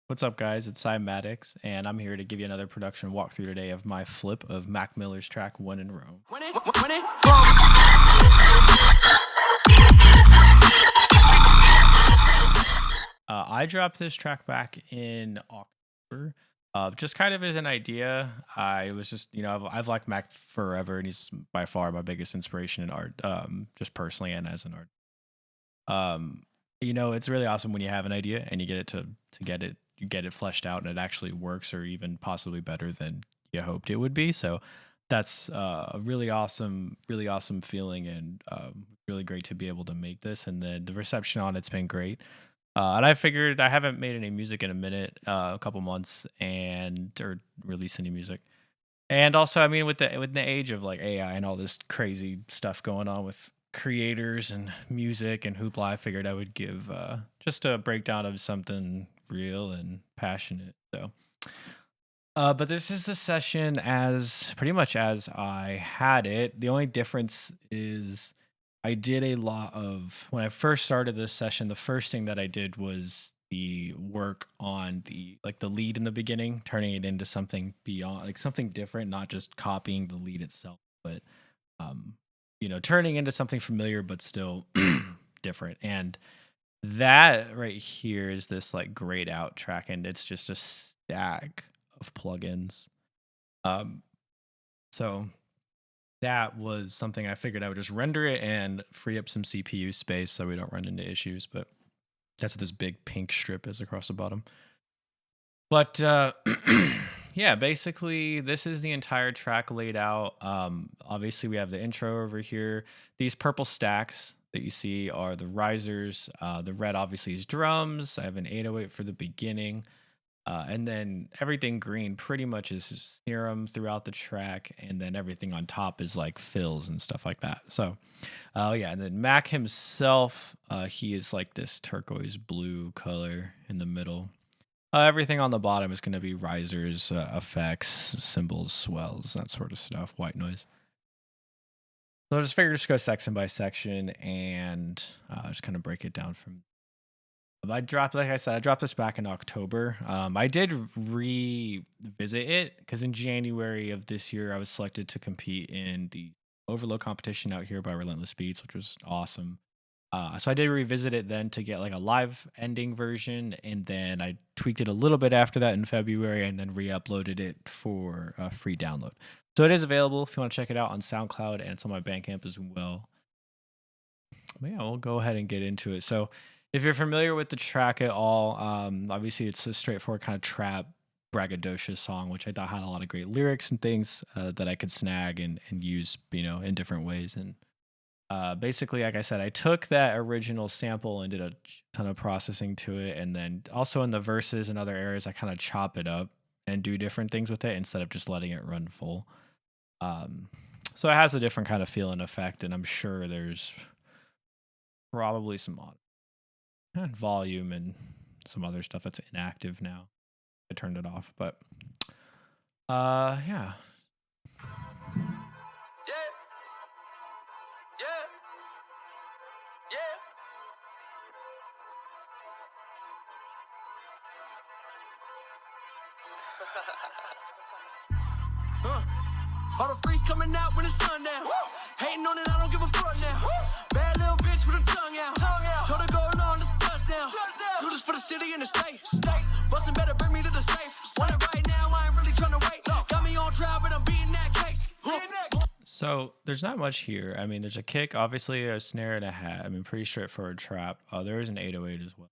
What's up, guys? It's Symatix, and I'm here to give you another production walkthrough today of my flip of Mac Miller's track One in Rome. I dropped this track back in October. Just kind of as an idea, I was just, I've liked Mac forever, and he's by far my biggest inspiration in art, just personally and as an art. Um, it's really awesome when you have an idea and you get it to get it you get it fleshed out and it actually works, or even possibly better than you hoped it would be. So that's a really awesome feeling, and really great to be able to make this. And then the reception on it's been great. And I figured I haven't made any music in a minute, a couple months, and or released any music. And also, I mean, with the age of like AI and all this crazy stuff going on with creators and music and hoopla, I figured I would give just a breakdown of something real and passionate. But this is the session as pretty much as I had it. The only difference is I did a lot of when I first started this session. The first thing that I did was the work on the lead in the beginning, turning it into something beyond, like something different, not just copying the lead itself, but um, turning into something familiar but still different. And that right here is this like grayed out track, and it's just a stack of plugins. Um, so that was something I figured I would just render it and free up some CPU space so we don't run into issues. But that's what this big pink strip is across the bottom. But yeah, basically, this is the entire track laid out. Obviously, we have the intro over here. These purple stacks that you see are the risers. The red obviously is drums. I have an 808 for the beginning. And then everything green pretty much is serum throughout the track, and then everything on top is like fills and stuff like that. So, yeah, and then Mac himself, he is like this turquoise blue color in the middle. Everything on the bottom is going to be risers, effects, symbols, swells, that sort of stuff, white noise. So I just figured just go section by section and just kind of break it down from. I dropped, like I said, I dropped this back in October. I did revisit it because in January of this year, I was selected to compete in the Overload competition out here by Relentless Beats, which was awesome. So I did revisit it then to get like a live ending version, and then I tweaked it a little bit after that in February, and then re-uploaded it for a free download. So it is available if you want to check it out on SoundCloud, and it's on my Bandcamp as well. But yeah, we'll go ahead and get into it. So if you're familiar with the track at all, obviously it's a straightforward kind of trap braggadocious song, which I thought had a lot of great lyrics and things that I could snag and use, in different ways. And basically, like I said, I took that original sample and did a ton of processing to it. And then also in the verses and other areas, I kind of chop it up and do different things with it instead of just letting it run full. Um, so it has a different kind of feel and effect. And I'm sure there's probably some and volume and some other stuff that's inactive now. I turned it off, but yeah. Yeah, yeah, yeah. All the freaks coming out when the sun down. Hating on it, I don't give a fuck now. Bad little bitch with a tongue out. Told her go along, this a touchdown. Do this for the city and the state. Bustin' better bring me to the safe. Want it right now, I ain't really tryna wait. Got me on trial, but I'm beating that case. So there's not much here. I mean, there's a kick, obviously a snare and a hat. I mean, pretty straightforward trap. There is an 808 as well.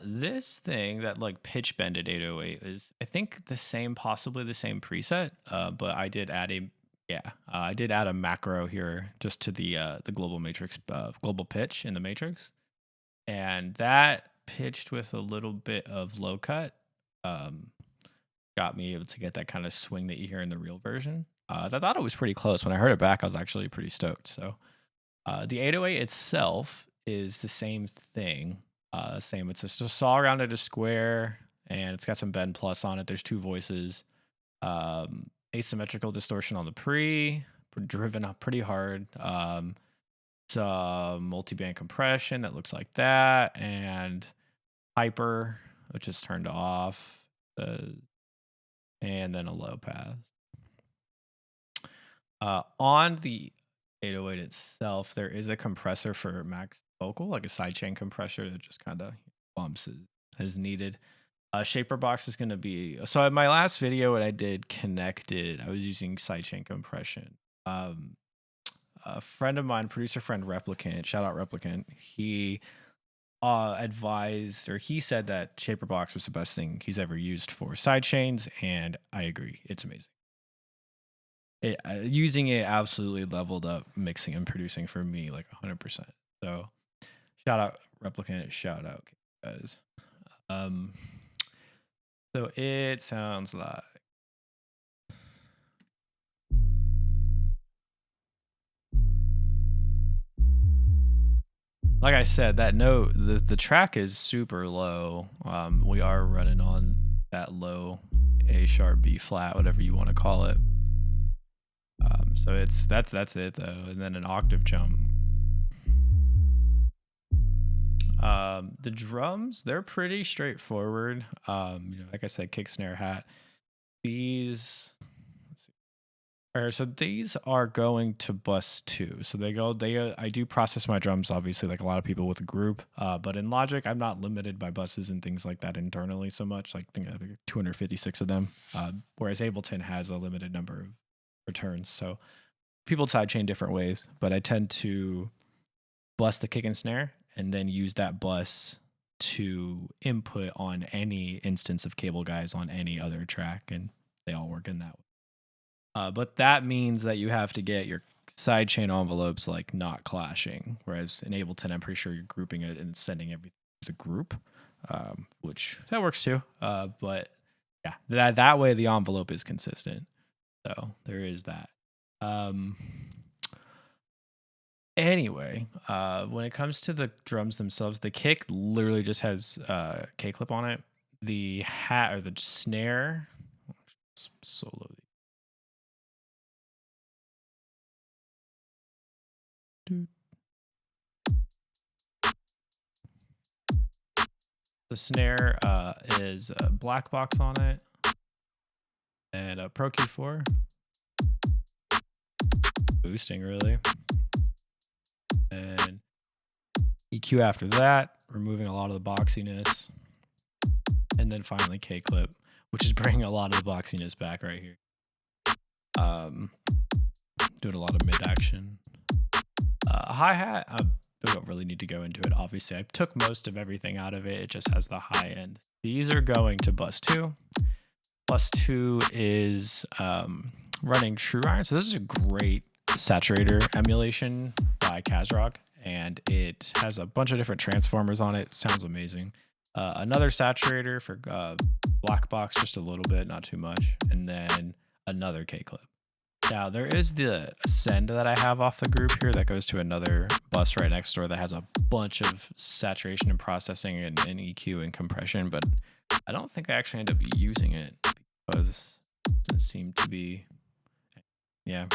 This thing that like pitch bended 808 is I think possibly the same preset. But I did add a macro here just to the global matrix, global pitch in the matrix, and that pitched with a little bit of low cut. Um, got me able to get that kind of swing that you hear in the real version. I thought it was pretty close. When I heard it back, I was actually pretty stoked. So the 808 itself is the same thing. Same. It's just a saw around at a square, and it's got some bend plus on it. There's two voices. Asymmetrical distortion on the driven up pretty hard. Some multi-band compression that looks like that, and hyper which is turned off, and then a low pass. On the 808 itself, there is a compressor for max vocal, like a sidechain compressor that just kind of bumps it as needed. Shaper box is going to be, so in my last video when I did connected, I was using sidechain compression. A friend of mine, producer friend Replicant, shout out Replicant, he advised, or he said that Shaper box was the best thing he's ever used for sidechains, and I agree, it's amazing. Using it absolutely leveled up mixing and producing for me like 100%. So shout out Replicant, shout out guys. So it sounds like I said, that note, the track is super low. We are running on that low A sharp B flat, whatever you want to call it. So that's it though, and then an octave jump. The drums, they're pretty straightforward. Like I said, kick, snare, hat. These, let's see. All right, so these are going to bus 2. So I do process my drums, obviously, like a lot of people with a group. But in Logic, I'm not limited by buses and things like that internally so much. Like I think I have 256 of them. Whereas Ableton has a limited number of returns. So people sidechain different ways, but I tend to bus the kick and snare and then use that bus to input on any instance of cable guys on any other track, and they all work in that way. But that means that you have to get your sidechain envelopes like not clashing, whereas in Ableton, I'm pretty sure you're grouping it and sending everything to the group, which that works too. But yeah, that way the envelope is consistent. So there is that. Anyway, when it comes to the drums themselves, the kick literally just has K-clip on it. The hat or the snare, solo. The snare is a black box on it and a Pro Key 4. Boosting really. And EQ after that, removing a lot of the boxiness. And then finally K-clip, which is bringing a lot of the boxiness back right here. Doing a lot of mid action. Hi-hat, I don't really need to go into it. Obviously, I took most of everything out of it. It just has the high end. These are going to bus 2. Bus 2 is running True Iron. So this is a great saturator emulation by Kazrock, and it has a bunch of different transformers on it. It sounds amazing. Another saturator for black box, just a little bit, not too much, and then another K-clip. Now there is the send that I have off the group here that goes to another bus right next door that has a bunch of saturation and processing and EQ and compression, but I don't think I actually end up using it because it doesn't seem to be, yeah.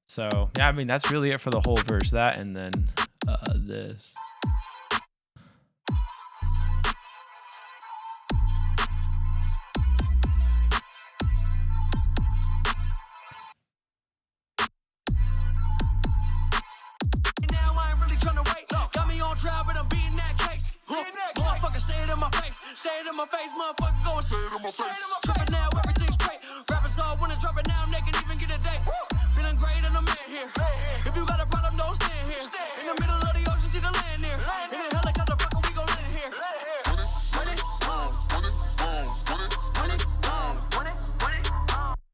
So yeah, I mean, that's really it for the whole verse, that and then this. Now I ain't really tryna wait. Got me on trial, but I'm beating that case. Motherfucker, say it in my face. Say it in my face, motherfucker, going say it in my face. Tripping now, everything's great. Rappers all wanna drop it now, they can even get a date. Feeling great and I'm in here. If you got a problem, don't stand here. In the middle of the ocean, see the land near. In a helicopter, fucker, we gon' land here.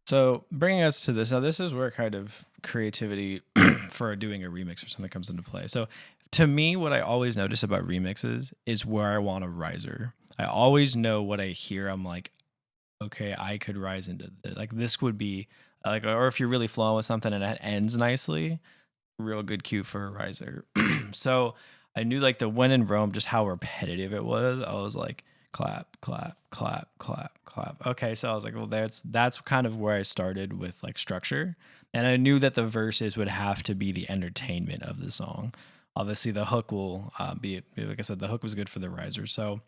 So bringing us to this, now this is where kind of creativity for doing a remix or something comes into play. So to me, what I always notice about remixes is where I want a riser. I always know what I hear. I'm like, okay, I could rise into this. Like this would be like, or if you're really flowing with something and it ends nicely, real good cue for a riser. So I knew like the when in Rome, just how repetitive it was. I was like, clap, clap, clap, clap, clap. Okay, so I was like, well, that's kind of where I started with like structure. And I knew that the verses would have to be the entertainment of the song. Obviously, the hook will be, like I said, the hook was good for the riser. So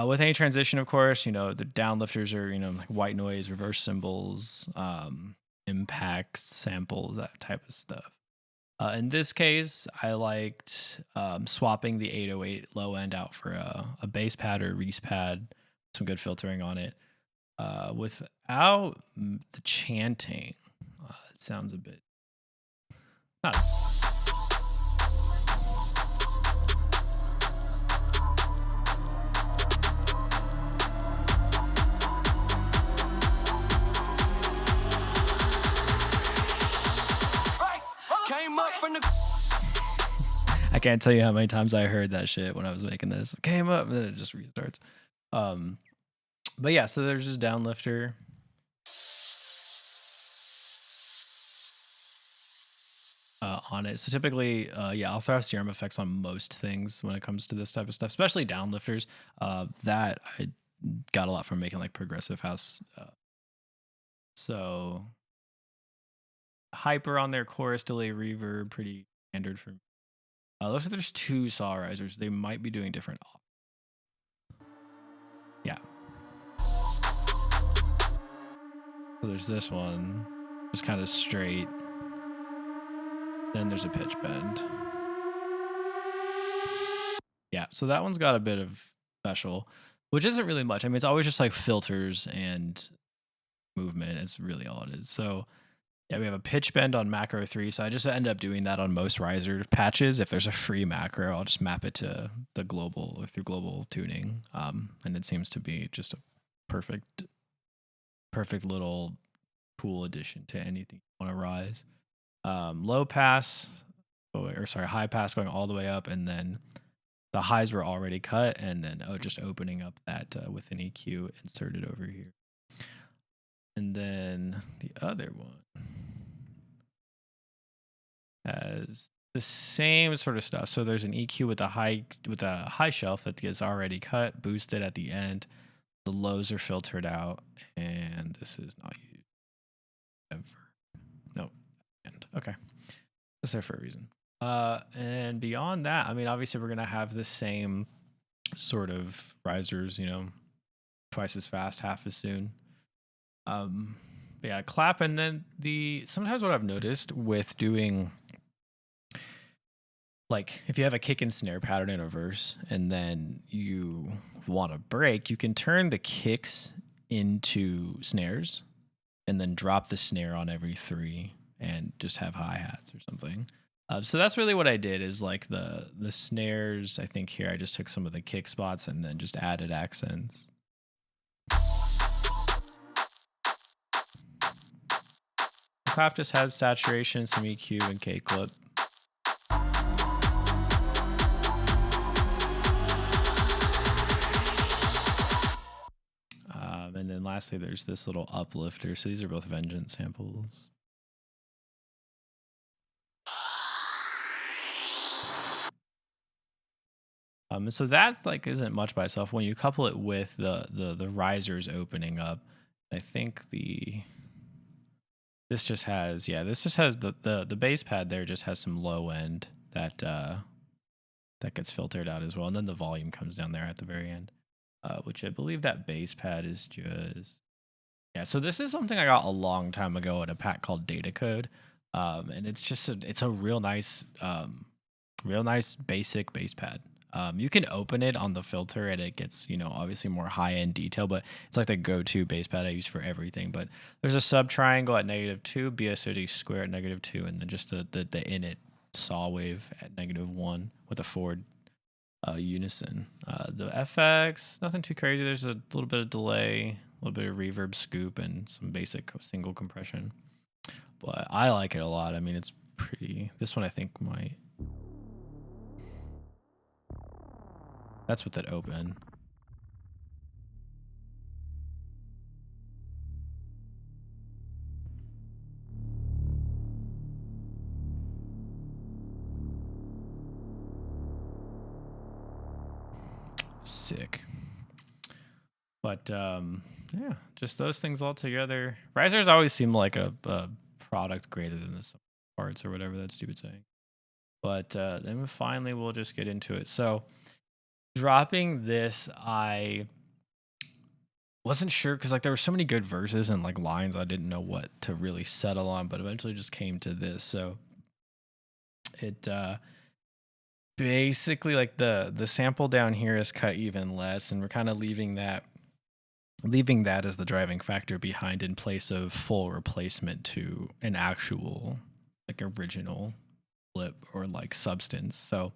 With any transition, of course, the downlifters are, like white noise, reverse cymbals, impact samples, that type of stuff. In this case, I liked swapping the 808 low end out for a bass pad or a Reese pad, some good filtering on it. Without the chanting, it sounds a bit not. Came up from the I can't tell you how many times I heard that shit when I was making this. Came up, and then it just restarts. But yeah, so there's this downlifter. On it. So typically, I'll throw serum effects on most things when it comes to this type of stuff, especially downlifters. That I got a lot from making like progressive house. So hyper on their chorus delay reverb, pretty standard for me. Looks like there's two saw risers. They might be doing different. Yeah. So there's this one, just kind of straight. Then there's a pitch bend. Yeah, so that one's got a bit of special, which isn't really much. I mean, it's always just like filters and movement. It's really all it is. So yeah, we have a pitch bend on macro 3. So I just end up doing that on most riser patches. If there's a free macro, I'll just map it to the global or through global tuning. And it seems to be just a perfect little cool addition to anything you want to rise. Low pass, high pass going all the way up, and then the highs were already cut, and then just opening up that with an EQ inserted over here. And then the other one has the same sort of stuff. So there's an EQ with a high shelf that gets already cut, boosted at the end. The lows are filtered out, and this is not used ever. No, end. Okay, it's there for a reason. And beyond that, I mean, obviously we're gonna have the same sort of risers, twice as fast, half as soon. Yeah, clap, and then sometimes what I've noticed with doing, like, if you have a kick and snare pattern in a verse, and then you want to break, you can turn the kicks into snares, and then drop the snare on every 3, and just have hi-hats or something. So that's really what I did, is like the snares. I think here I just took some of the kick spots and then just added accents. Clap just has saturation, some EQ, and K clip. And then lastly, there's this little uplifter. So these are both Vengeance samples. And so that like isn't much by itself. When you couple it with the risers opening up, I think this just has the bass pad there just has some low end that gets filtered out as well, and then the volume comes down there at the very end, which I believe that bass pad is just So this is something I got a long time ago at a pack called Data Code, and it's just it's a real nice basic bass pad. You can open it on the filter and it gets, obviously more high end detail, but it's like the go-to bass pad I use for everything. But there's a sub triangle at -2, BSOD square at -2, and then just the init saw wave at -1 with a forward unison. The FX, nothing too crazy. There's a little bit of delay, a little bit of reverb scoop, and some basic single compression. But I like it a lot. I mean, it's pretty. This one I think might. That's with that open. Sick. But yeah, just those things all together. Risers always seem like a product greater than the sum of parts or whatever that stupid saying. But then finally we'll just get into it. So Dropping this, I wasn't sure because like there were so many good verses and like lines I didn't know what to really settle on, but eventually just came to this. So it basically like the sample down here is cut even less, and we're kind of leaving that as the driving factor behind in place of full replacement to an actual like original flip or like substance. So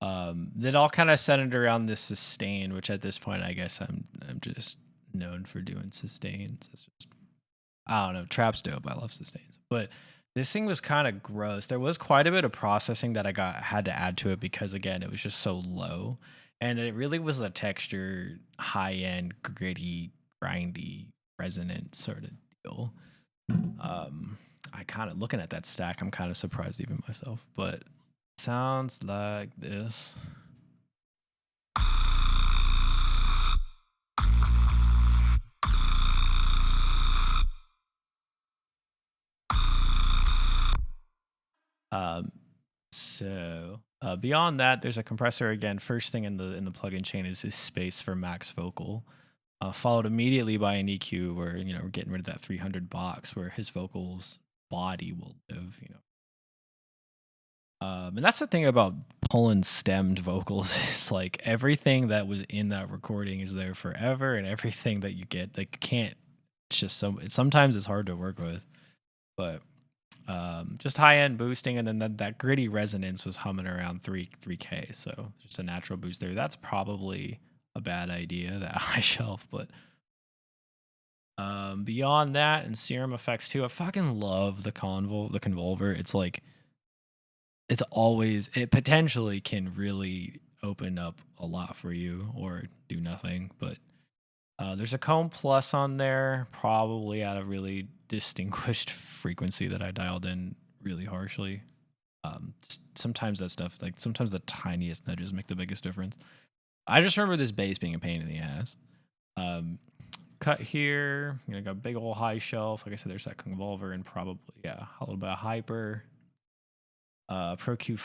that all kind of centered around this sustain, which at this point I guess I'm just known for doing sustains. It's just, I don't know, trap's dope. I love sustains. But this thing was kind of gross. There was quite a bit of processing that I had to add to it because again, it was just so low. And it really was a texture, high end, gritty, grindy, resonant sort of deal. I kind of looking at that stack, I'm kind of surprised even myself, but sounds like this. Um, beyond that, there's a compressor again. First thing in the plugin chain is space for max vocal, followed immediately by an EQ where we're getting rid of that 300 box where his vocals body will live. And that's the thing about pulling stemmed vocals is like everything that was in that recording is there forever, and everything that you get like you can't. It's just sometimes it's hard to work with, but just high end boosting, and then that gritty resonance was humming around 3K. So just a natural boost there. That's probably a bad idea, that high shelf. But beyond that, and serum effects too, I fucking love the convolver. It's like it potentially can really open up a lot for you or do nothing. But there's a comb plus on there, probably at a really distinguished frequency that I dialed in really harshly. Sometimes that stuff, like sometimes the tiniest nudges make the biggest difference. I just remember this bass being a pain in the ass. Cut here, got a big old high shelf. Like I said, there's that convolver and probably a little bit of hyper. Pro Q,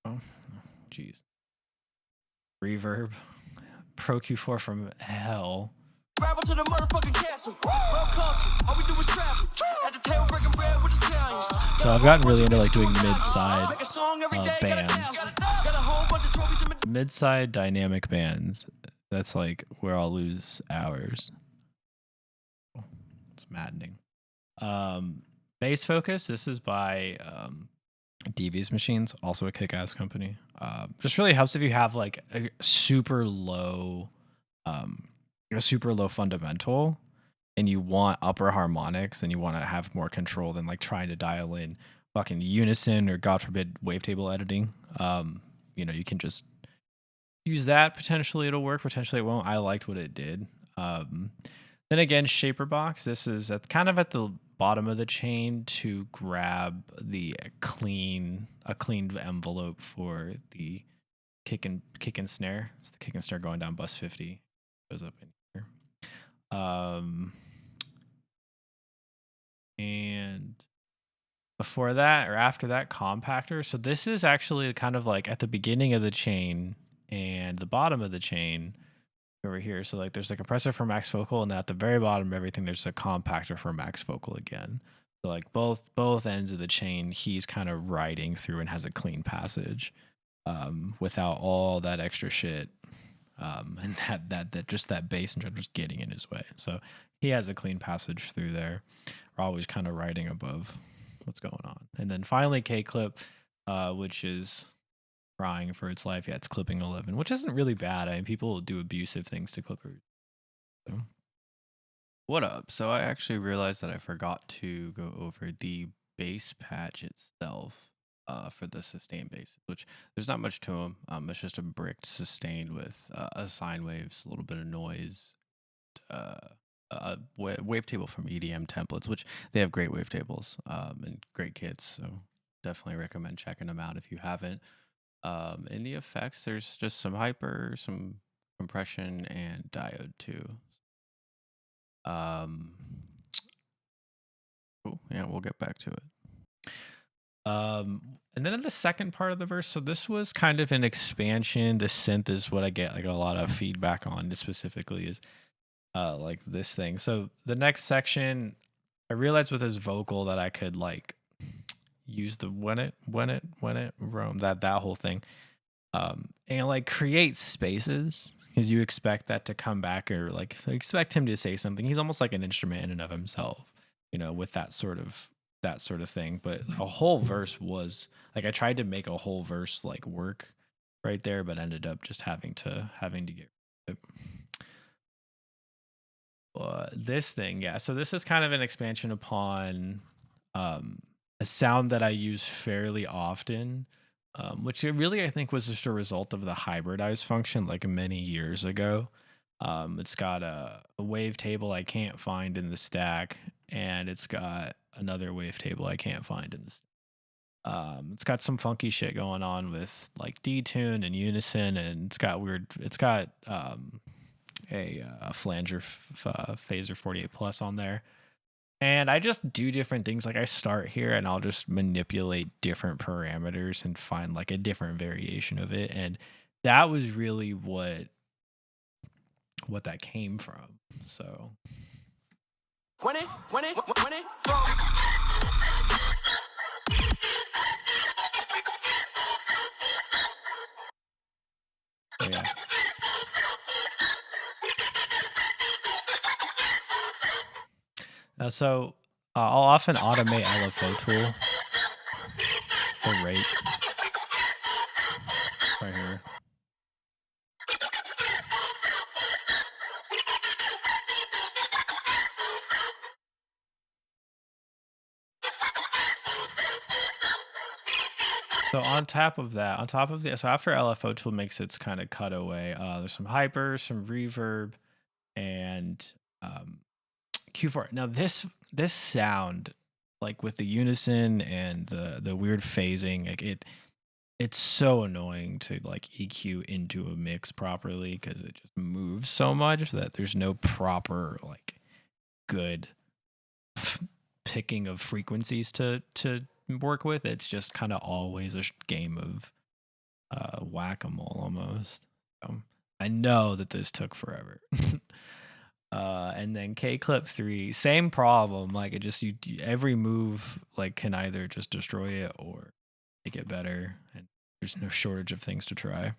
oh, jeez, reverb. Pro Q4 from hell. Travel to the motherfucking castle. World culture. All we do is travel. At the table breaking bread with Italians. So I've gotten really into like doing mid-side bands. Mid-side dynamic bands. That's like where I'll lose hours. It's maddening. Bass Focus. This is by DV's Machines, also a kick-ass company. Just really helps if you have like a super low fundamental and you want upper harmonics and you want to have more control than like trying to dial in fucking unison or God forbid wavetable editing. You can just use that. Potentially it'll work, potentially it won't. I liked what it did. Then again, Shaper Box. This is kind of at the bottom of the chain to grab the clean envelope for the kick and snare. It's the kick and snare going down bus 50. Goes up in here. And before that or after that, compactor. So this is actually kind of like at the beginning of the chain and the bottom of the chain over here. So like there's a compressor for max vocal, and at the very bottom of everything there's a compactor for max vocal again. So like both ends of the chain he's kind of riding through and has a clean passage without all that extra shit. And that just that bass and drum just getting in his way. So he has a clean passage through there. We're always kind of riding above what's going on. And then finally K-Clip, which is crying for its life. Yeah, it's clipping 11, which isn't really bad. I mean, people do abusive things to clippers. So. What up? So I actually realized that I forgot to go over the bass patch itself for the sustain bass, which there's not much to them. It's just a bricked sustain with a sine waves, a little bit of noise, a wavetable from EDM templates, which they have great wavetables and great kits. So definitely recommend checking them out if you haven't. In the effects, there's just some hyper, some compression, and diode too. Cool. Yeah, we'll get back to it. And then in the second part of the verse, so this was kind of an expansion. The synth is what I get like a lot of feedback on. Specifically, is like this thing. So the next section, I realized with his vocal that I could like use the when it roam that whole thing, and like create spaces because you expect that to come back or like expect him to say something. He's almost like an instrument in and of himself, with that sort of thing. But a whole verse was like I tried to make a whole verse like work right there, but ended up just having to get rid of it. But this thing, yeah. So this is kind of an expansion upon um, a sound that I use fairly often, which it really I think was just a result of the hybridized function like many years ago. It's got a wavetable I can't find in the stack, and it's got another wavetable I can't find in the stack. It's got some funky shit going on with like detune and unison, and it's got a flanger phaser 48 plus on there. And I just do different things. Like I start here and I'll just manipulate different parameters and find like a different variation of it. And that was really what that came from. So When it, yeah. I'll often automate LFO tool the rate right here. So on top of the so after LFO tool makes its kind of cutaway, there's some hyper, some reverb, and um, Q4. Now this sound, like with the unison and the weird phasing, like it's so annoying to like EQ into a mix properly because it just moves so much that there's no proper like good picking of frequencies to work with. It's just kind of always a game of whack-a-mole almost. I know that this took forever. And then K Clip 3, same problem. Like it just every move like can either just destroy it or make it better, and there's no shortage of things to try.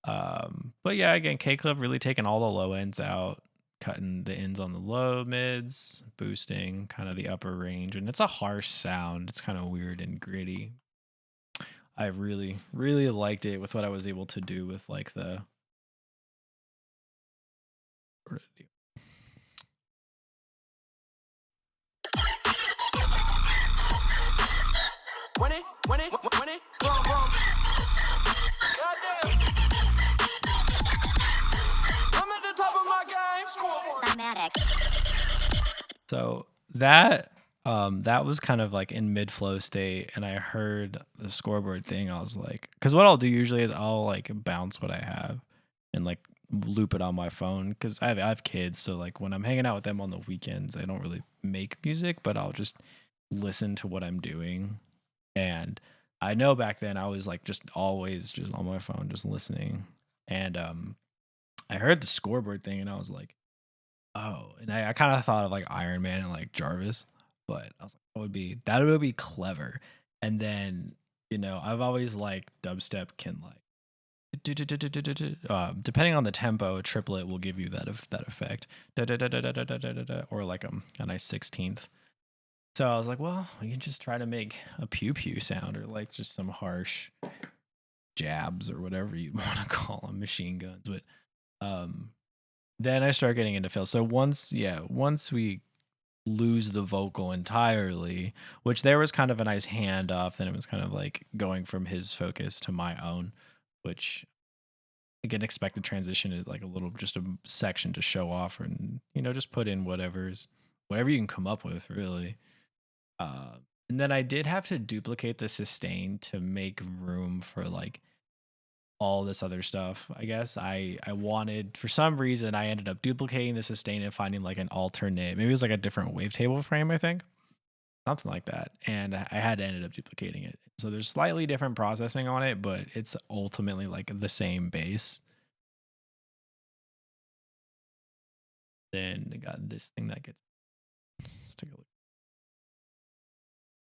But yeah, again, K Clip really taking all the low ends out, cutting the ends on the low mids, boosting kind of the upper range, and it's a harsh sound. It's kind of weird and gritty. I really, really liked it with what I was able to do with like the. when it, boom. Goddamn. I'm at the top of my game. Scoreboard. Symatix. So that was kind of like in mid flow state, and I heard the scoreboard thing. I was like, because what I'll do usually is I'll like bounce what I have and like loop it on my phone because I have kids, so like when I'm hanging out with them on the weekends, I don't really make music, but I'll just listen to what I'm doing. And I know back then I was like just always just on my phone just listening, and I heard the scoreboard thing and I was like, oh, and I kind of thought of like Iron Man and like Jarvis, but I was like, that would be clever. And then I've always liked dubstep can like depending on the tempo, a triplet will give you that effect, or like a nice 16th. So I was like, well, we can just try to make a pew pew sound or like just some harsh jabs or whatever you want to call them, machine guns. But then I start getting into fill. So once we lose the vocal entirely, which there was kind of a nice handoff, then it was kind of like going from his focus to my own, which again, expected transition is like a little, just a section to show off and, just put in whatever you can come up with really. And then I did have to duplicate the sustain to make room for like all this other stuff. I guess I wanted, for some reason I ended up duplicating the sustain and finding like an alternate, maybe it was like a different wavetable frame, I think. something like that. And I had to ended up duplicating it. So there's slightly different processing on it, but it's ultimately like the same base. Then I got this thing that gets. Let's take a look.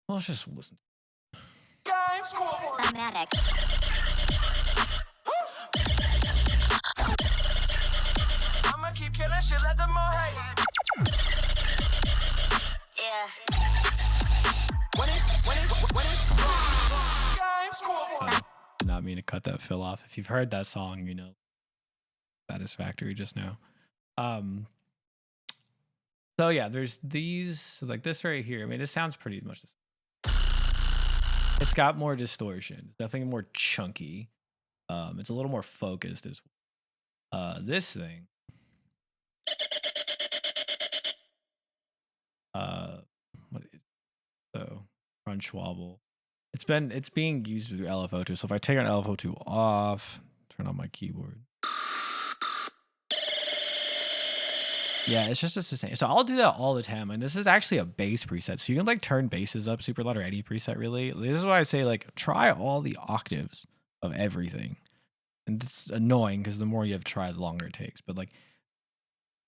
Well, let's just listen. Symatix. I'ma keep killing shit, let them all hate. Yeah. Did not mean to cut that fill off. If you've heard that song, you know Satisfactory just now. So yeah, there's these like this right here. I mean, it sounds pretty much the same. It's got more distortion. It's definitely more chunky. It's a little more focused as well. This thing. What is so crunch wobble? It's being used with LFO2. So if I take an LFO2 off, turn on my keyboard. Yeah, it's just a sustain. So I'll do that all the time. And this is actually a bass preset. So you can like turn basses up super loud or any preset really. This is why I say like try all the octaves of everything. And it's annoying because the more you have to try, the longer it takes. But like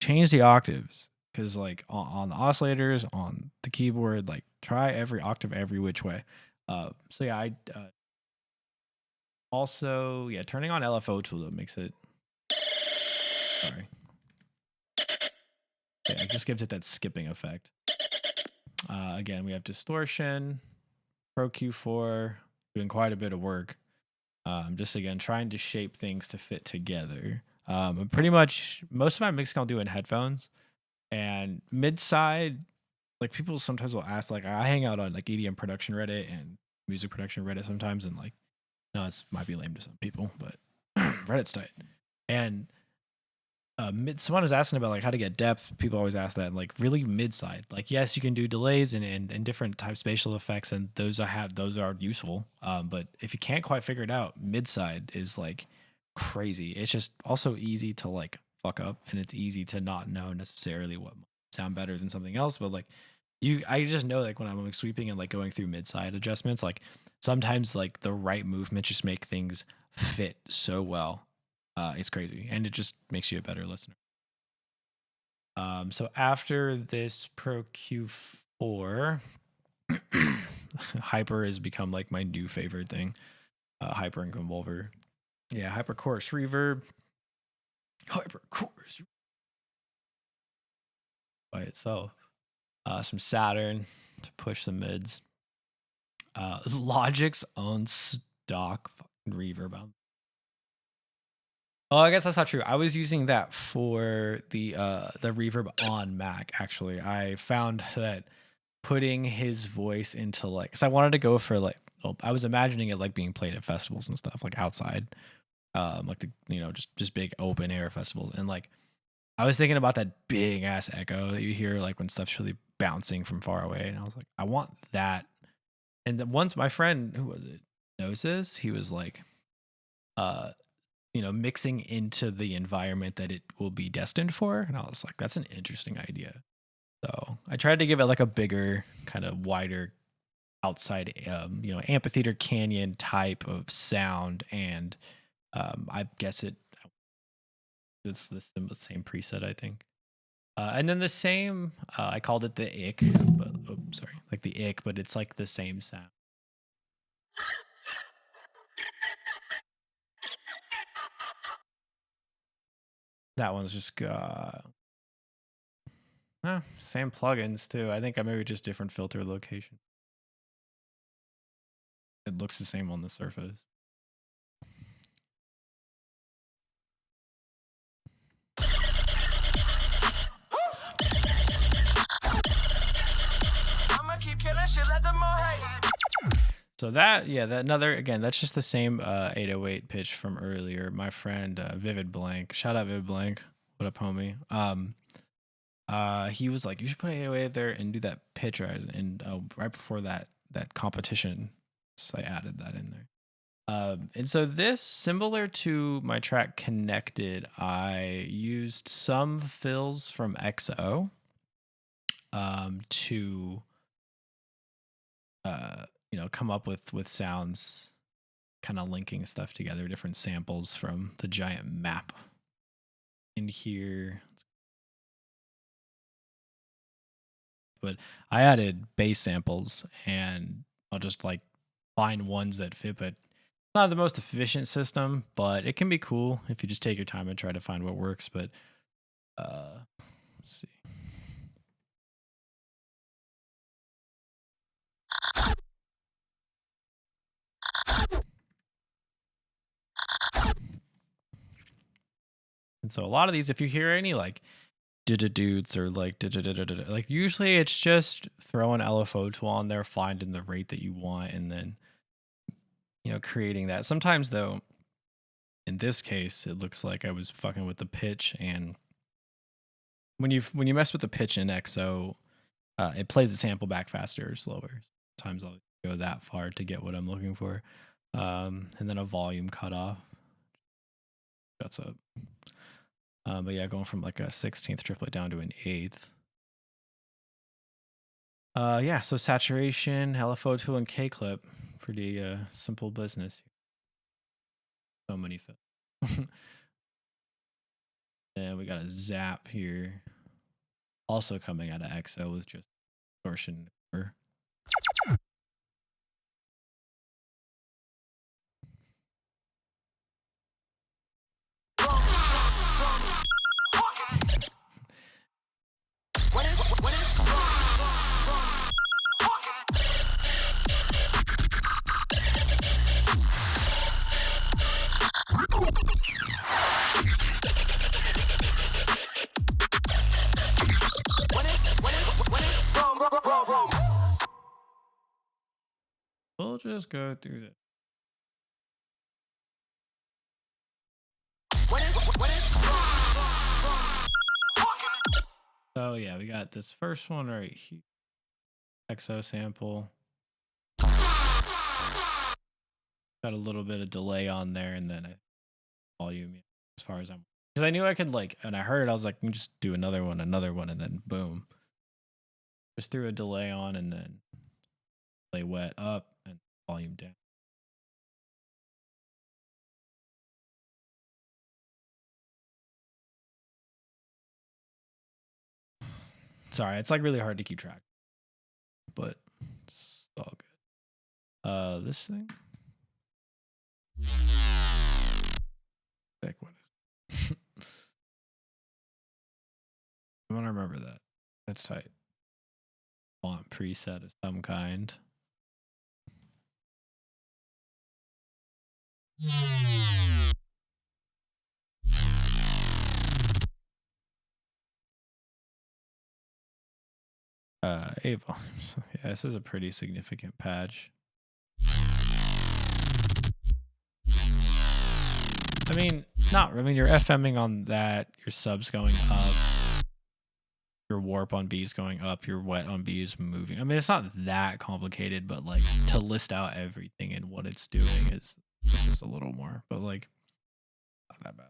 change the octaves. Because like on the oscillators, on the keyboard, like try every octave every which way. So yeah, I also turning on LFO tool makes it. Sorry. Yeah, it just gives it that skipping effect. Again, we have distortion, Pro Q4, doing quite a bit of work. Just again, trying to shape things to fit together. Pretty much most of my mixing I'll do in headphones, and mid side, like people sometimes will ask, like I hang out on like EDM production Reddit and music production Reddit sometimes, and like, no, it might be lame to some people, but Reddit's tight. And someone was asking about like how to get depth. People always ask that, and like really mid side. Like yes, you can do delays and different type spatial effects, and those are useful. But if you can't quite figure it out, mid side is like crazy. It's just also easy to like fuck up, and it's easy to not know necessarily what might sound better than something else. But like I just know like when I'm like sweeping and like going through mid side adjustments, like sometimes like the right movement just make things fit so well. It's crazy, and it just makes you a better listener. So after this Pro Q4, Hyper has become like my new favorite thing. Hyper and Convolver. Yeah, Hyper Chorus Reverb. Hyper Chorus by itself. Some Saturn to push the mids. Logic's own stock fucking reverb. Oh, I guess that's not true. I was using that for the reverb on Mac. Actually, I found that putting his voice into like, because I wanted to go for like, well, I was imagining it like being played at festivals and stuff, like outside, like the just big open air festivals, and like I was thinking about that big ass echo that you hear like when stuff's really bouncing from far away, and I was like, I want that. And then once my friend, who was it, knows this, he was like, mixing into the environment that it will be destined for. And I was like, that's an interesting idea. So I tried to give it like a bigger, kind of wider outside, amphitheater canyon type of sound. And I guess it's the same preset, I think. And then the same, I called it the ick, but like the ick, but it's like the same sound. That one's just same plugins too. I think I maybe just different filter location. It looks the same on the surface. I'ma keep killing shit, let them all hate. So that another, again, that's just the same 808 pitch from earlier. My friend Vivid Blank, shout out Vivid Blank, what up, homie? He was like, you should put 808 there and do that pitch right, and right before that competition, so I added that in there. And so this, similar to my track Connected, I used some fills from XO to come up with sounds, kind of linking stuff together, different samples from the giant map in here. But I added bass samples, and I'll just like find ones that fit, but not the most efficient system, but it can be cool if you just take your time and try to find what works. But let's see. And so a lot of these, if you hear any like dudes or like like usually it's just throw an LFO tool on there, finding the rate that you want, and then creating that. Sometimes though, in this case, it looks like I was fucking with the pitch, and when you mess with the pitch in XO, it plays the sample back faster or slower. Sometimes I'll go that far to get what I'm looking for, and then a volume cutoff. That's up. But yeah, going from like a 16th triplet down to an 8th. Yeah, so saturation, LFO tool, and K clip. Pretty simple business. So many fills. And we got a zap here. Also coming out of XO with just distortion. We'll just go through this. So yeah, we got this first one right here. XO sample. Got a little bit of delay on there, and then a volume as far as I'm, because I knew I could like, and I heard it, I was like, just do another one, and then boom. Just threw a delay on, and then delay wet up and volume down. Sorry, it's like really hard to keep track, but it's all good. This thing. Heck, what is? I want to remember that. That's tight. Font preset of some kind. A volumes. Yeah, this is a pretty significant patch. I mean, you're FMing on that, your sub's going up, your warp on B is going up, your wet on B is moving. I mean, it's not that complicated, but like to list out everything and what it's doing this is a little more, but like not that bad.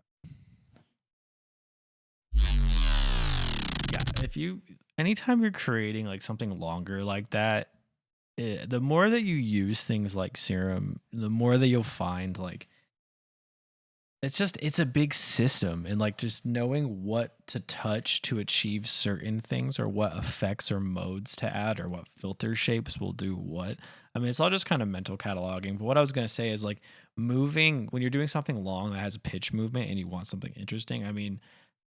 Yeah, anytime you're creating like something longer like that, the more that you use things like Serum, the more that you'll find like it's a big system, and like just knowing what to touch to achieve certain things, or what effects or modes to add, or what filter shapes will do what. I mean, it's all just kind of mental cataloging. But what I was going to say is like when you're doing something long that has a pitch movement and you want something interesting, I mean,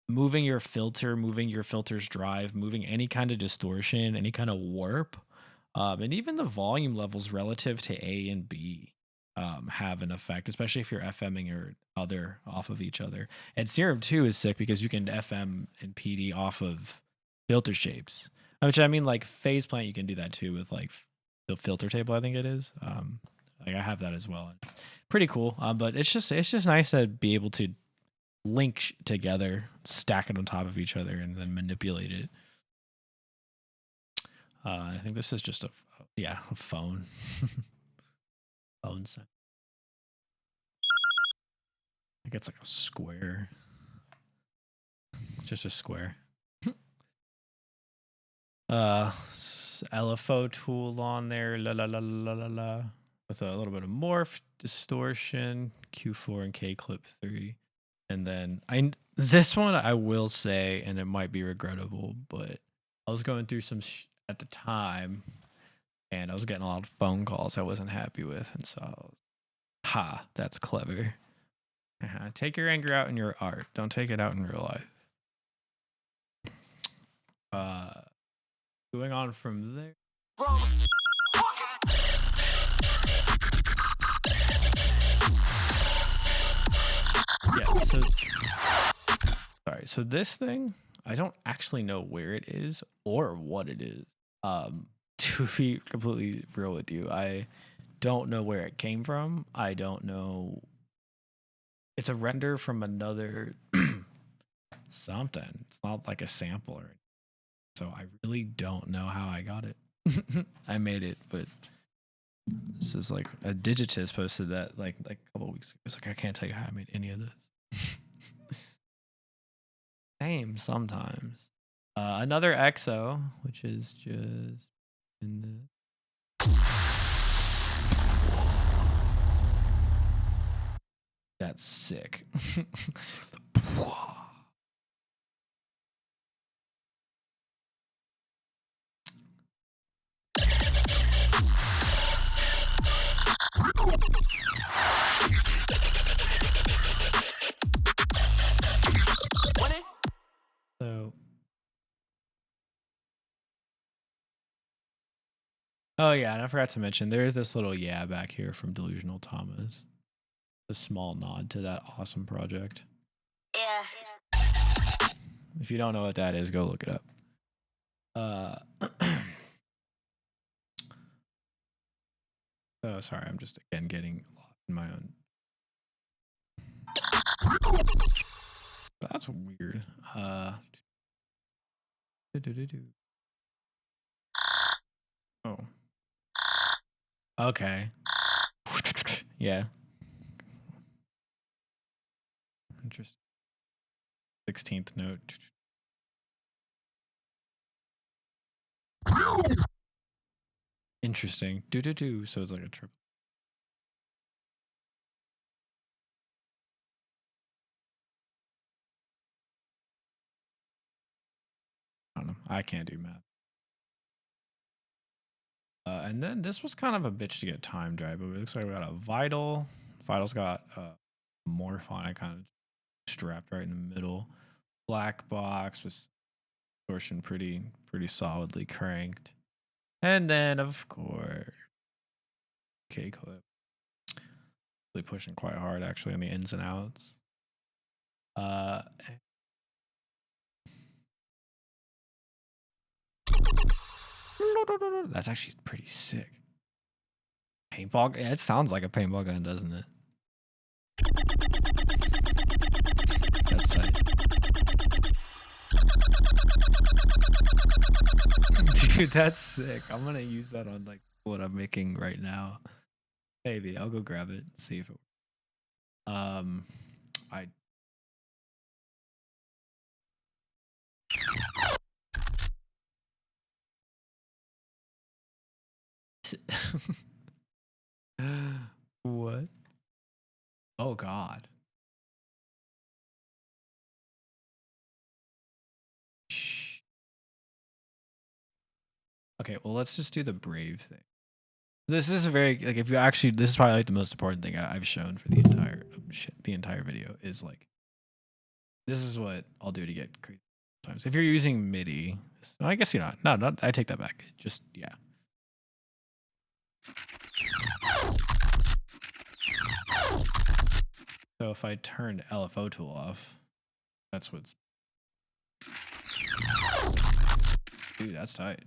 moving your filter, moving your filter's drive, moving any kind of distortion, any kind of warp, and even the volume levels relative to A and B have an effect, especially if you're FMing or other off of each other. And Serum 2 is sick because you can FM and PD off of filter shapes, which I mean, like Phase Plant, you can do that too with like the filter table, I think it is. Like I have that as well. It's pretty cool. But it's just nice to be able to link together, stack it on top of each other, and then manipulate it. I think this is just a phone. Phone set. I think it's like a square. It's just a square. LFO tool on there, la la la la la la, with a little bit of morph, distortion, Q4 and K clip 3. And then this one I will say, and it might be regrettable, but I was going through some at the time, and I was getting a lot of phone calls I wasn't happy with, and so I was, that's clever. Take your anger out in your art. Don't take it out in real life. Going on from there. Yeah, so this thing, I don't actually know where it is or what it is. To be completely real with you, I don't know where it came from. I don't know. It's a render from another something. It's not like a sample or anything. So I really don't know how I got it. I made it, but this is like a Digitus posted that like a couple of weeks ago. It's like, I can't tell you how I made any of this. Same sometimes. Another EXO, which is just in the. That's sick. So, oh yeah, and I forgot to mention there is this little back here from Delusional Thomas. A small nod to that awesome project. Yeah. If you don't know what that is, go look it up. Oh, sorry, I'm just again getting lost in my own. That's weird. Oh. Okay. Yeah. Interesting. 16th note. Interesting. Do. So it's like a triple. I don't know. I can't do math. And then this was kind of a bitch to get time drive, but it looks like we got a Vital. Vital's got Morph on it, kind of strapped right in the middle. Black box with distortion pretty solidly cranked. And then of course K clip. Really pushing quite hard actually on the ins and outs. That's actually pretty sick. Paintball. Yeah, it sounds like a paintball gun, doesn't it? That's sick. Dude, that's sick. I'm gonna use that on like what I'm making right now. Maybe I'll go grab it and see if it works. I what? Oh God. Shh. Okay, well let's just do the brave thing. This is a very like if you actually this is probably like the most important thing I've shown for the entire video is like this is what I'll do to get crazy sometimes. If you're using MIDI, I guess you're not. No, I take that back. Just yeah. So if I turn LFO tool off, that's what's. Dude, that's tight.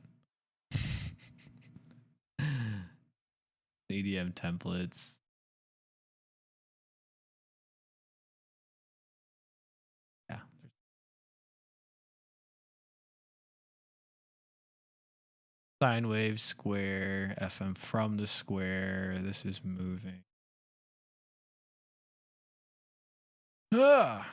EDM templates. Yeah. Sine wave, square, FM from the square. This is moving. Ah.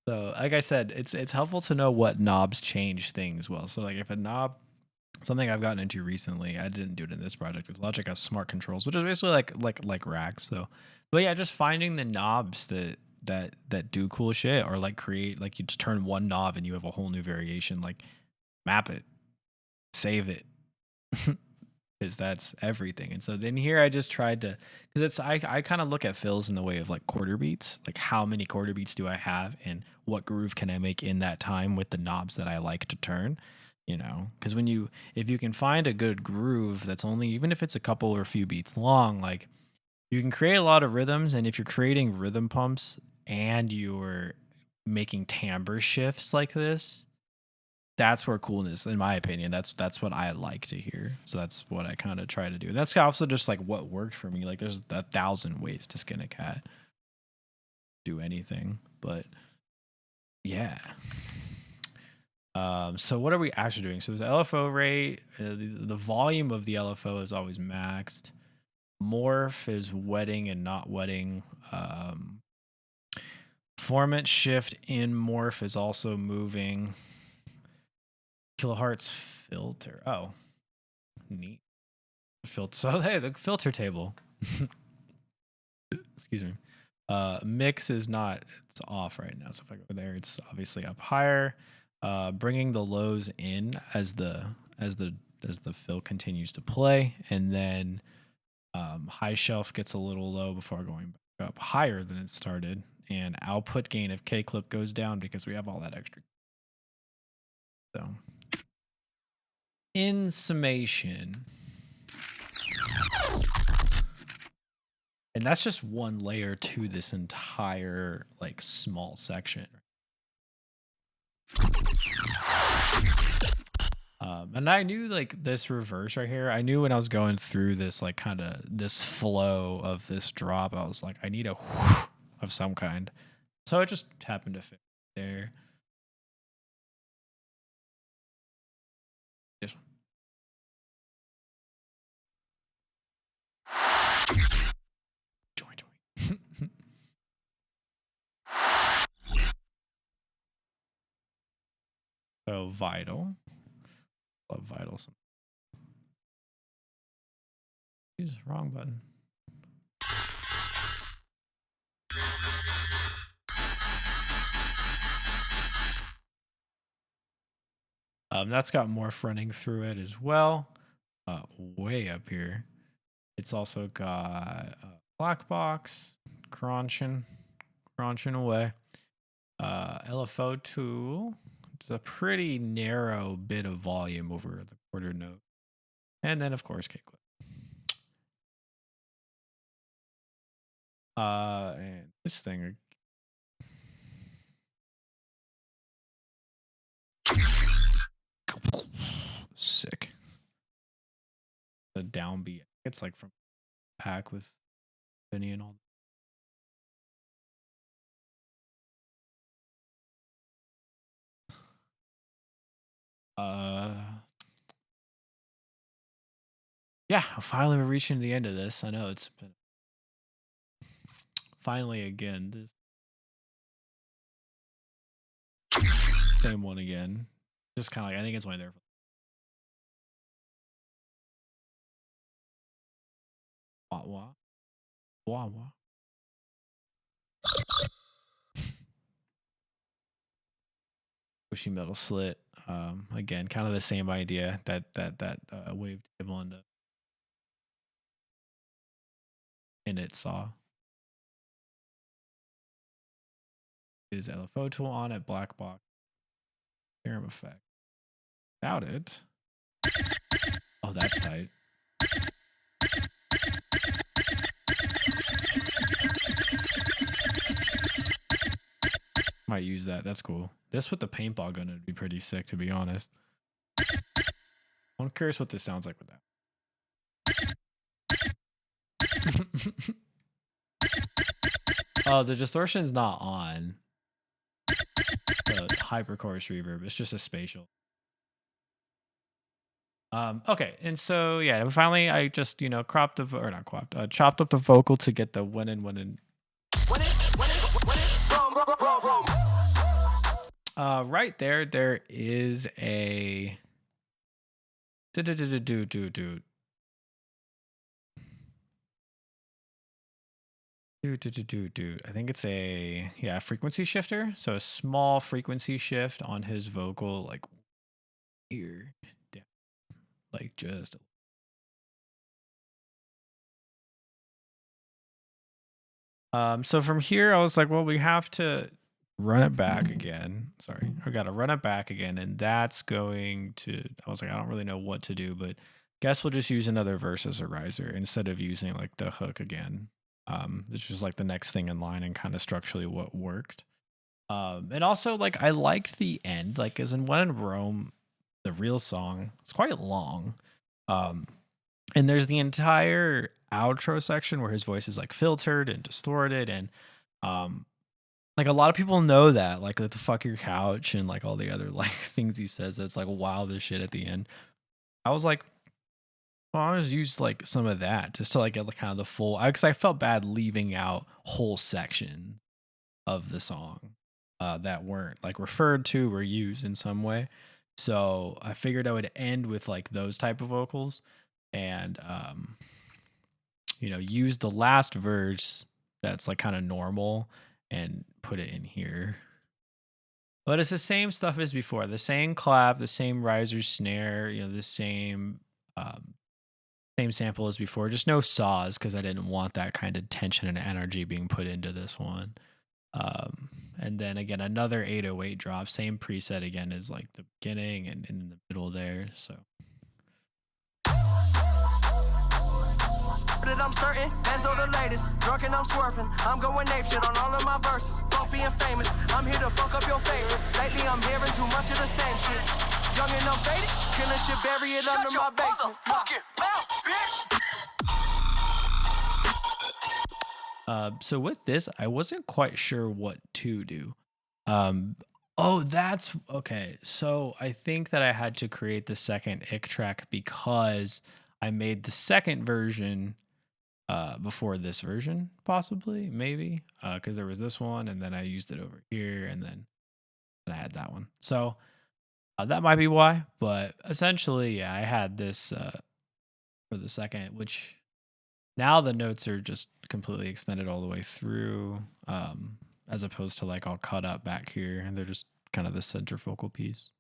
So, like I said, it's helpful to know what knobs change things well. So, like if a knob, something I've gotten into recently, I didn't do it in this project. Is Logic has smart controls, which is basically like racks. So, but yeah, just finding the knobs that do cool shit, or like create, like you just turn one knob and you have a whole new variation. Like map it, save it, because that's everything. And so then here I just tried to, because it's I kind of look at fills in the way of like quarter beats, like how many quarter beats do I have and what groove can I make in that time with the knobs that I like to turn, you know? Because if you can find a good groove that's only, even if it's a couple or a few beats long, like you can create a lot of rhythms. And if you're creating rhythm pumps and you're making timbre shifts like this, that's where coolness, in my opinion, that's what I like to hear. So that's what I kind of try to do. That's also just like what worked for me. Like there's 1,000 ways to skin a cat, do anything, but yeah. So what are we actually doing? So there's LFO rate. The volume of the LFO is always maxed. Morph is wetting and not wetting. Formant shift in morph is also moving. Kilohertz filter. Oh, neat. Filter. So hey, the filter table. Excuse me. Mix is not. It's off right now. So if I go there, it's obviously up higher. Bringing the lows in as the fill continues to play, and then high shelf gets a little low before going back up higher than it started, and output gain of K clip goes down because we have all that extra. So. In summation, and that's just one layer to this entire like small section. And I knew like this reverse right here, I knew when I was going through this like kind of this flow of this drop, I was like, I need a whoosh of some kind. So it just happened to fit there. This one. So vital. Love vital. Use the wrong button. That's got morph running through it as well. Way up here. It's also got black box, crunching away. LFO tool. It's a pretty narrow bit of volume over the quarter note. And then of course K clip. And this thing. Sick. The downbeat. It's like from pack with Vinny and all. Yeah, finally we're reaching the end of this. I know it's been finally again this same one again. Just kind of like I think it's only there for wah wah wah. Bushy metal slit. Again, kind of the same idea that wave table in it saw. Is LFO tool on it, black box, serum effect. Doubt it. Oh, that's tight. Might use that. That's cool. This with the paintball gun would be pretty sick, to be honest. I'm curious what this sounds like with that. Oh, the distortion's not on. The hyperchorus reverb. It's just a spatial. Okay, and so yeah, finally I just chopped up the vocal to get the one in. Right there, there is a do do do do do do do do. I think it's a frequency shifter. So a small frequency shift on his vocal, like here, down, like just. So from here, I was like, well, we have to run it back again. Sorry, I got to run it back again, and that's going to. I was like, I don't really know what to do, but guess we'll just use another verse as a riser instead of using like the hook again. This was like the next thing in line and kind of structurally what worked. And also like I liked the end, like as in When in Rome, the real song. It's quite long. Um, and there's the entire outro section where his voice is like filtered and distorted and um like a lot of people know that like the fuck your couch and like all the other like things he says that's like wild as shit at the end. I was like, well, I just use like some of that just to like get like kind of the full because I felt bad leaving out whole sections of the song that weren't like referred to or used in some way. So I figured I would end with like those type of vocals and use the last verse that's like kind of normal and put it in here. But it's the same stuff as before. The same clap, the same riser snare, the um same sample as before. Just no saws because I didn't want that kind of tension and energy being put into this one. And then again, another 808 drop, same preset again as like the beginning and in the middle there. So That I'm certain, and though the latest, drunk and I'm swerving. I'm going ape shit on all of my verses. Fuck being famous, I'm here to fuck up your favorite. Lately I'm hearing too much of the same shit. Young and I'm faded, killing shit, bury it under my basement. Fucking mouth, bitch. so with this, I wasn't quite sure what to do. Oh, that's okay. So I think that I had to create the second ick track because I made the second version before this version, possibly, maybe, because there was this one, and then I used it over here, and then I had that one. So that might be why, but essentially, yeah, I had this for the second, which now the notes are just completely extended all the way through, as opposed to like all cut up back here, and they're just kind of the center focal piece.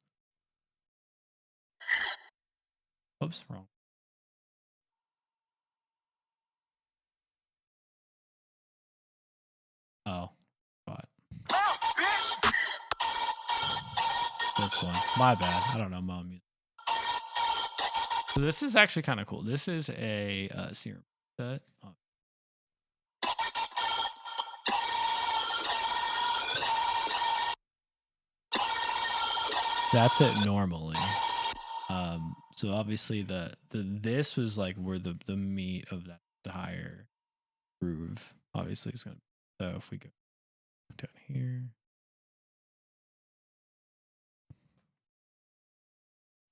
Oops, wrong. Oh, but this one. My bad. I don't know mom music. So this is actually kind of cool. This is a serum set. Oh. That's it normally. So obviously the this was like where the meat of that the higher groove obviously is gonna. So if we go down here.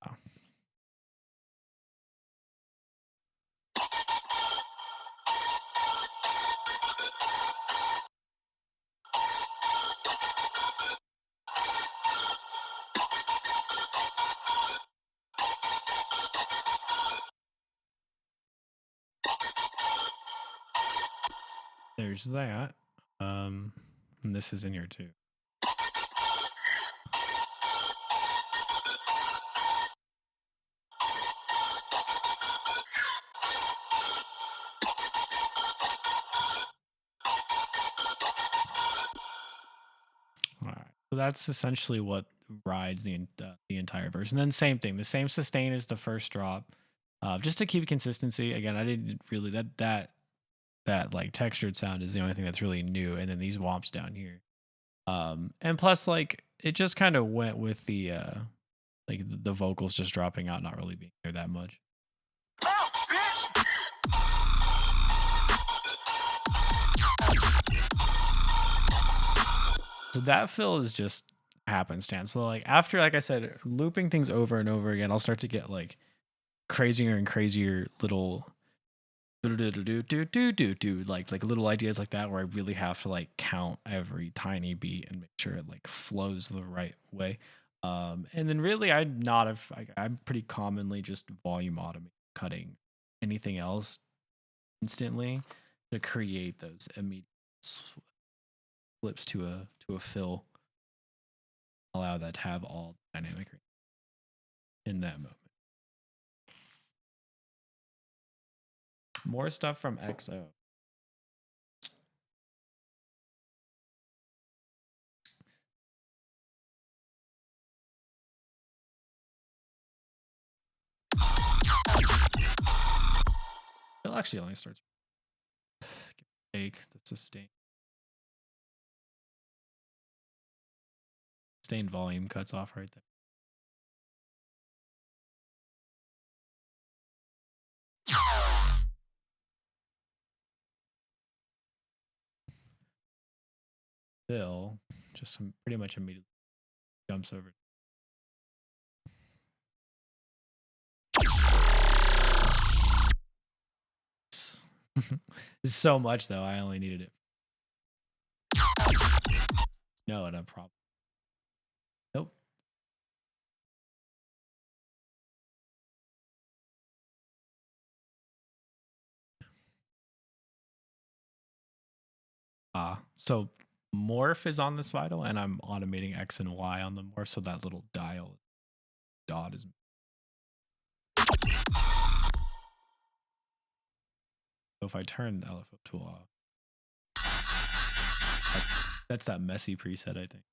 Oh. There's that. And this is in here too. All right. So that's essentially what rides the entire verse. And then same thing, the same sustain as the first drop. Just to keep consistency. Again, I didn't really that like textured sound is the only thing that's really new. And then these womps down here. And plus like it just kind of went with the like the vocals just dropping out, not really being there that much. So that fill is just happenstance. So like after, like I said, looping things over and over again, I'll start to get like crazier and crazier little like little ideas like that where I really have to like count every tiny beat and make sure it like flows the right way. And then really I'm pretty commonly just volume automate cutting anything else instantly to create those immediate flips to a fill, allow that to have all dynamic in that moment. More stuff from XO. It actually only starts take the sustained volume cuts off right there. Bill just pretty much immediately jumps over. It's so much though. I only needed it. No problem. Nope. So morph is on this vital, and I'm automating X and Y on the morph, so that little dial dot is. So if I turn the LFO tool off, that's that messy preset, I think.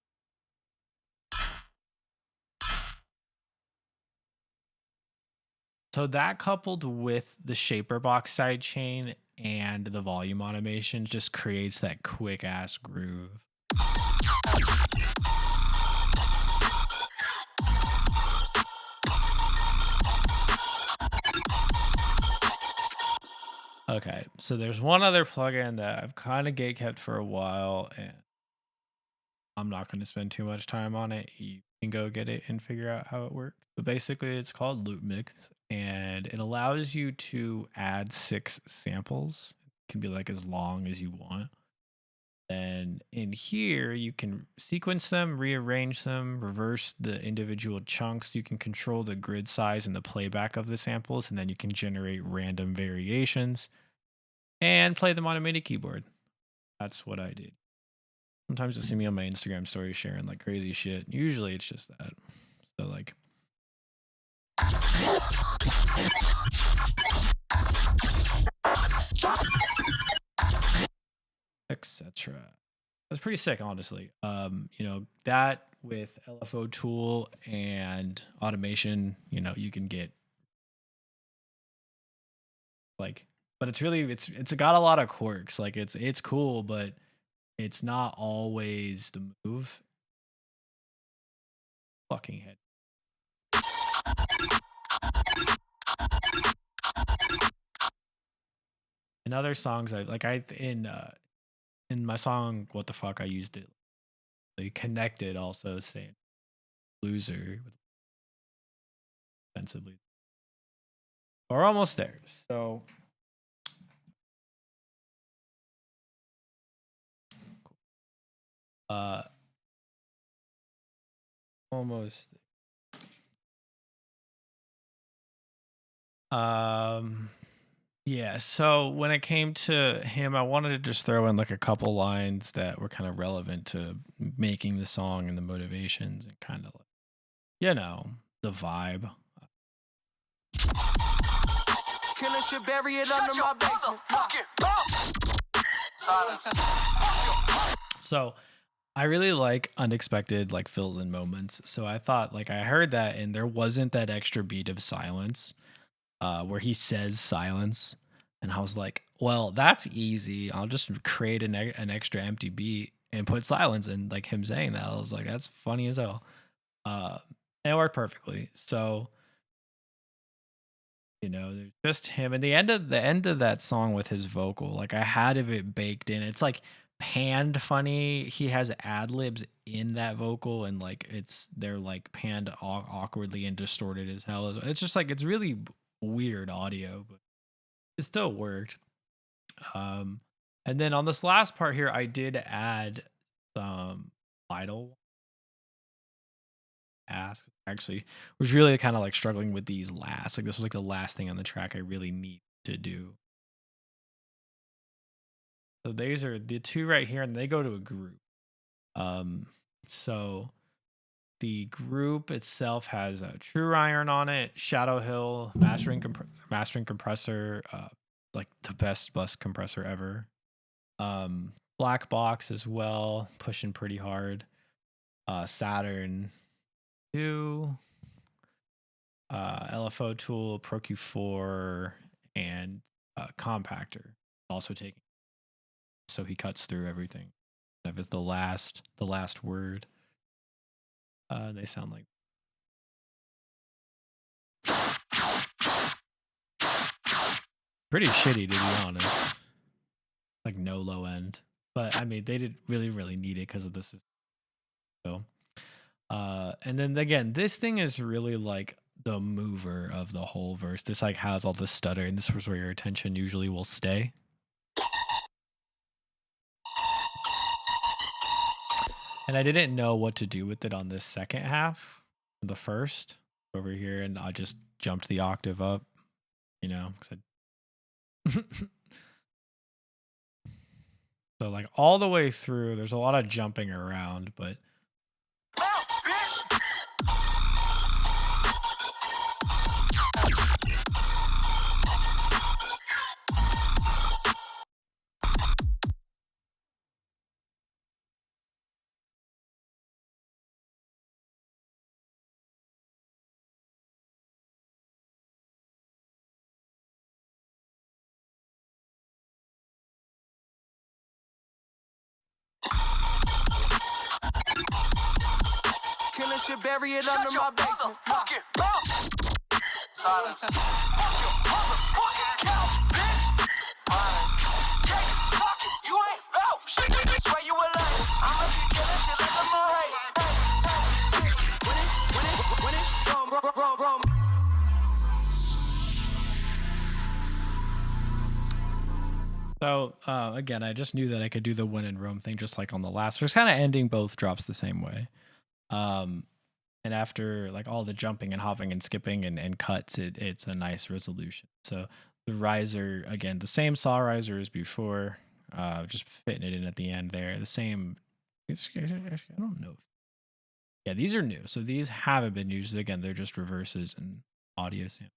So that coupled with the shaper box sidechain and the volume automation just creates that quick ass groove. Okay, so there's one other plugin that I've kind of gatekept for a while, and I'm not going to spend too much time on it. You can go get it and figure out how it works. But basically, it's called Loop Mix, and it allows you to add 6 samples. It can be like as long as you want. And in here, you can sequence them, rearrange them, reverse the individual chunks. You can control the grid size and the playback of the samples, and then you can generate random variations and play them on a MIDI keyboard. That's what I did. Sometimes you'll see me on my Instagram story sharing like crazy shit. Usually it's just that. So like etc. That's pretty sick, honestly. That with LFO tool and automation, you can get like, but it's got a lot of quirks. Like it's cool, but it's not always the move. Fucking head. In other songs, in my song "What the Fuck," I used it. They connected also saying "loser" offensively. We're almost there. So almost. Yeah, so when it came to him, I wanted to just throw in like a couple lines that were kind of relevant to making the song and the motivations and kind of like, the vibe. Killer should bury it under my basement. So I really like unexpected like fills in moments. So I thought like I heard that and there wasn't that extra beat of silence where he says silence. And I was like, well, that's easy. I'll just create an extra empty beat and put silence in, like him saying that. I was like, that's funny as hell. It worked perfectly. So there's just him. And the end of that song with his vocal, like I had it baked in. It's like panned funny. He has ad libs in that vocal, and like they're like panned awkwardly and distorted as hell. It's just like it's really weird audio, but it still worked. Um, and then on this last part here, I did add some vital asks. Actually, was really kind of like struggling with these last. Like this was like the last thing on the track I really need to do. So these are the two right here, and they go to a group. Um, so the group itself has a True Iron on it, Shadow Hill, mastering compressor, like the best bus compressor ever. Black Box as well, pushing pretty hard. Saturn 2, LFO tool, Pro Q4, and compactor also taking. So he cuts through everything. That is the last word. They sound like pretty shitty, to be honest. Like no low end, but I mean they did really need it because of this. So, and then again, this thing is really like the mover of the whole verse. This like has all the stutter, and this was where your attention usually will stay. And I didn't know what to do with it on this second half, the first over here, and I just jumped the octave up, you know. So like all the way through, there's a lot of jumping around, but Killing shit, bury it under my basement. Fucking mouth. Silence. Fuck your motherfucking couch, bitch. Fuck it, you ain't out. Swear you a liar. I'ma keep killing shit like a Murray. When it, wrong. So again, I just knew that I could do the win and roam thing just like on the last. Just kind of ending both drops the same way. And after like all the jumping and hopping and skipping and cuts, it's a nice resolution. So the riser, again, the same saw riser as before, just fitting it in at the end there. The same, actually, I don't know. Yeah, these are new. So these haven't been used. Again, they're just reverses and audio samples.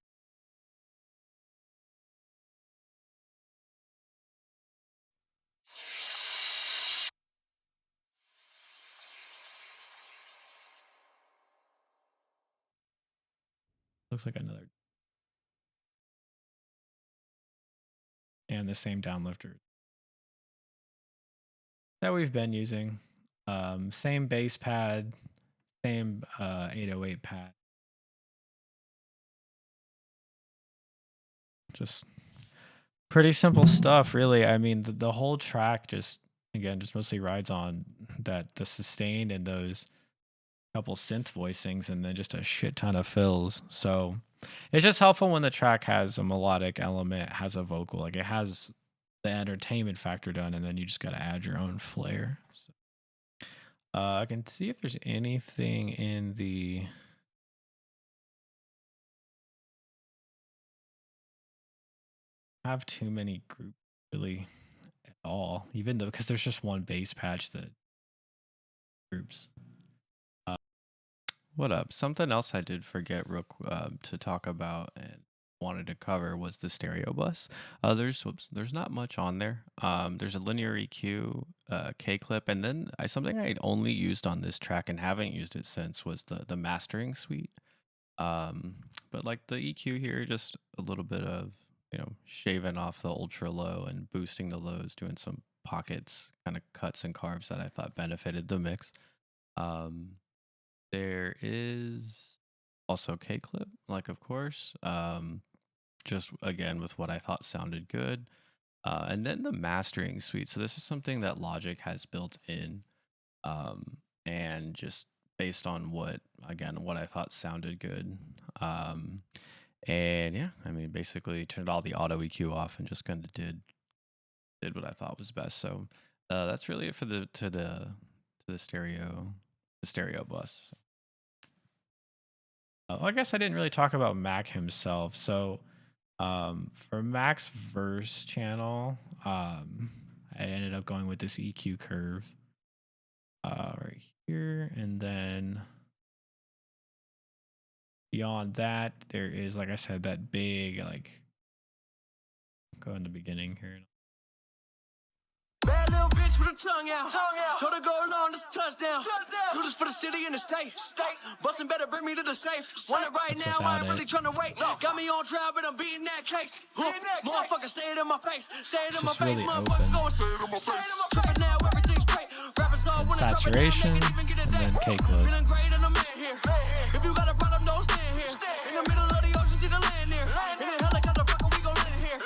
Looks like another. And the same downlifter that we've been using. Same bass pad, same 808 pad. Just pretty simple stuff, really. I mean, the whole track just, again, just mostly rides on the sustain and those couple synth voicings and then just a shit ton of fills. So it's just helpful when the track has a melodic element, has a vocal, like it has the entertainment factor done, and then you just got to add your own flair. So, I can see if there's anything in the. Have too many groups really at all, even though because there's just one bass patch that groups. What up? Something else I did forget to talk about and wanted to cover was the stereo bus. There's not much on there. There's a linear EQ, K clip, and then something I'd only used on this track and haven't used it since was the mastering suite. But like the EQ here, just a little bit of shaving off the ultra low and boosting the lows, doing some pockets, kind of cuts and carves that I thought benefited the mix. There is also K clip, like of course, just again with what I thought sounded good. And then the mastering suite. So this is something that Logic has built in, and just based on what I thought sounded good. And yeah, I mean, basically turned all the auto EQ off and just kind of did what I thought was best. So that's really it for the stereo bus. I guess I didn't really talk about Mac himself. So for Mac's verse channel, I ended up going with this EQ curve right here, and then beyond that, there is, like I said, that big like go in the beginning here. Bad little bitch with a tongue out. Told her go along, this a touchdown. Do this for the city and the state. Bustin' better bring me to the safe. Want it right That's now, I ain't without really it. trying to wait. Got me on trial, but I'm beating that case. Motherfucker, say it in my face. Say it in my Just face, really motherfucker, open. going say it in my face. Trippin' now, everything's great. Rappers all And wanna drop it down, saturation, they can even get a and date. then cake look. Feeling great and I'm in here. If you got a problem, don't stand here. In the middle of the ocean, see the land near. In a helicopter, fucker, we gon' land here.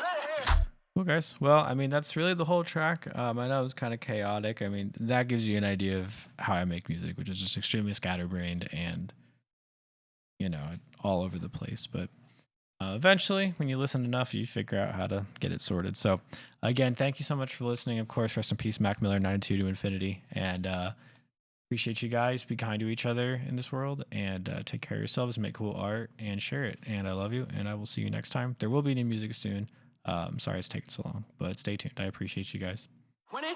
Cool, guys. Well, I mean, that's really the whole track. I know it was kind of chaotic. I mean, that gives you an idea of how I make music, which is just extremely scatterbrained and, all over the place. But eventually, when you listen enough, you figure out how to get it sorted. So, again, thank you so much for listening. Of course, rest in peace, Mac Miller, 92 to Infinity. And appreciate you guys. Be kind to each other in this world, and take care of yourselves, make cool art, and share it. And I love you, and I will see you next time. There will be new music soon. Sorry it's taking so long, but stay tuned. I appreciate you guys. When it